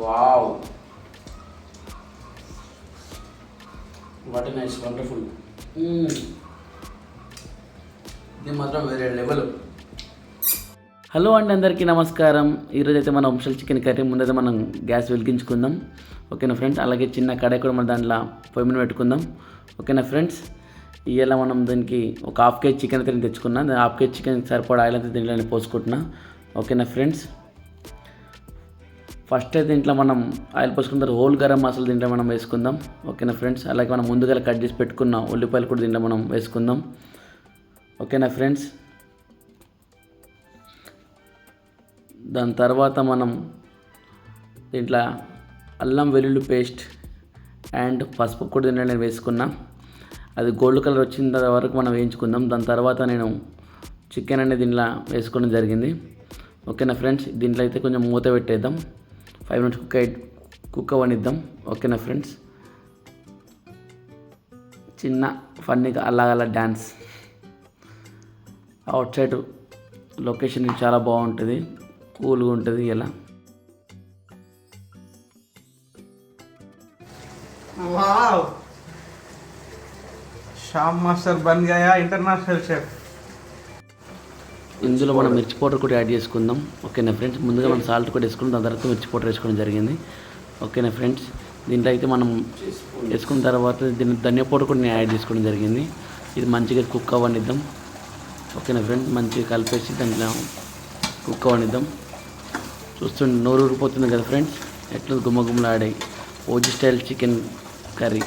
Wow, what nice, wonderful. ఇది మాత్రం వేరే లెవెల్. హలో అండి, అందరికీ నమస్కారం. ఈరోజు అయితే మనం వంశల్ చికెన్ కర్రీ ముందైతే మనం గ్యాస్ వెలిగించుకుందాం. ఓకేనా ఫ్రెండ్స్, అలాగే చిన్న కడాయి కూడా మనం దాంట్లో పొయ్యి మీద పెట్టుకుందాం. ఓకేనా ఫ్రెండ్స్, ఇవాళ మనం దీనికి ఒక హాఫ్ కేజీ చికెన్ అయితే తెచ్చుకున్నాం. హాఫ్ కేజీ చికెన్ సరిపడా ఆయిల్ అయితే దీంట్లో పోసుకుంటున్నా. ఓకేనా ఫ్రెండ్స్, ఫస్ట్ అయితే దీంట్లో మనం ఆయిల్ పోసుకున్న తర్వాత హోల్ గరం మసాలా దీంట్లో మనం వేసుకుందాం. ఓకేనా ఫ్రెండ్స్, అలాగే మనం ముందుగా కట్ చేసి పెట్టుకున్న ఉల్లిపాయలు కూడా దీంట్లో మనం వేసుకుందాం. ఓకేనా ఫ్రెండ్స్, దాని తర్వాత మనం దీంట్లో అల్లం వెల్లుల్లి పేస్ట్ అండ్ పసుపు కూడా దీంట్లో నేను వేసుకున్నా. అది గోల్డ్ కలర్ వచ్చిన వరకు మనం వేయించుకుందాం. దాని తర్వాత నేను చికెన్ అనేది దీంట్లో వేసుకోవడం జరిగింది. ఓకేనా ఫ్రెండ్స్, దీంట్లో అయితే కొంచెం మూత పెట్టేద్దాం. 5 minutes కుక్ అవనిద్దాం. ఓకేనా ఫ్రెండ్స్, చిన్న ఫన్నీగా అలా డ్యాన్స్ అవుట్ సైడ్ లొకేషన్ చాలా బాగుంటుంది, కూల్గా ఉంటుంది. ఇలా वाव, शाम मास्टर बन गया इंटरनेशनल शेफ. ఇందులో మనం మిర్చి పౌడర్ కూడా యాడ్ చేసుకుందాం. ఓకేనా ఫ్రెండ్స్, ముందుగా మనం సాల్ట్ కూడా వేసుకుని దాని తర్వాత మిర్చి పౌడర్ వేసుకోవడం జరిగింది. ఓకేనా ఫ్రెండ్స్, దీంట్లో అయితే మనం వేసుకున్న తర్వాత దీన్ని ధనియా పౌడర్ కూడా నేను యాడ్ చేసుకోవడం జరిగింది. ఇది మంచిగా కుక్ అవ్వనిద్దాం. ఓకేనా ఫ్రెండ్స్, మంచిగా కలిపేసి దాంట్లో కుక్ అవ్వనిద్దాం. చూస్తుంటే నోరు ఊరిపోతుంది కదా ఫ్రెండ్స్, ఎట్లా గుమ్మగుమ్మలాడాయి ఓజీ స్టైల్ చికెన్ కర్రీ.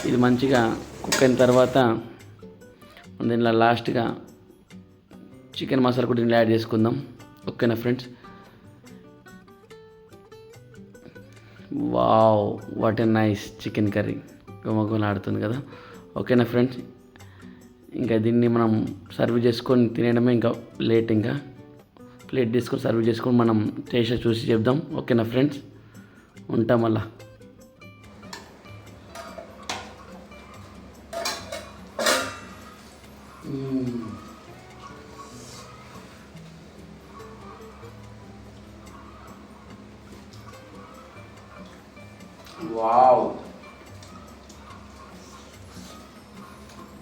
ఇది మంచిగా కుక్ అయిన తర్వాత దీంట్లో లాస్ట్గా చికెన్ మసాలా కూడా దీంట్లో యాడ్ చేసుకుందాం. ఓకేనా friends, wow, what a nice chicken curry, గుమ్మగుమ్మలాడుతుంది కదా. ఓకేనా ఫ్రెండ్స్, ఇంకా దీన్ని మనం సర్వ్ చేసుకొని తినడమే ఇంకా లేట్. ఇంకా ప్లేట్ తీసుకొని సర్వ్ చేసుకొని మనం టేస్ట్ చూసి చెప్దాం. ఓకేనా ఫ్రెండ్స్, ఉంటాం మళ్ళా. Wow,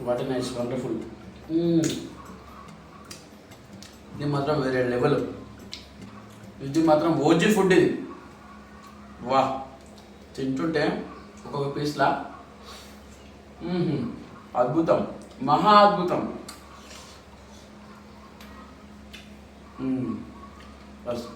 what a nice, wonderful. ఇది మాత్రం వేరే లెవెల్. ఇది మాత్రం ఓజీ ఫుడ్ ఇది. వా, తింటుంటే ఒక్కొక్క పీస్లా అద్భుతం, మహా అద్భుతం. బస్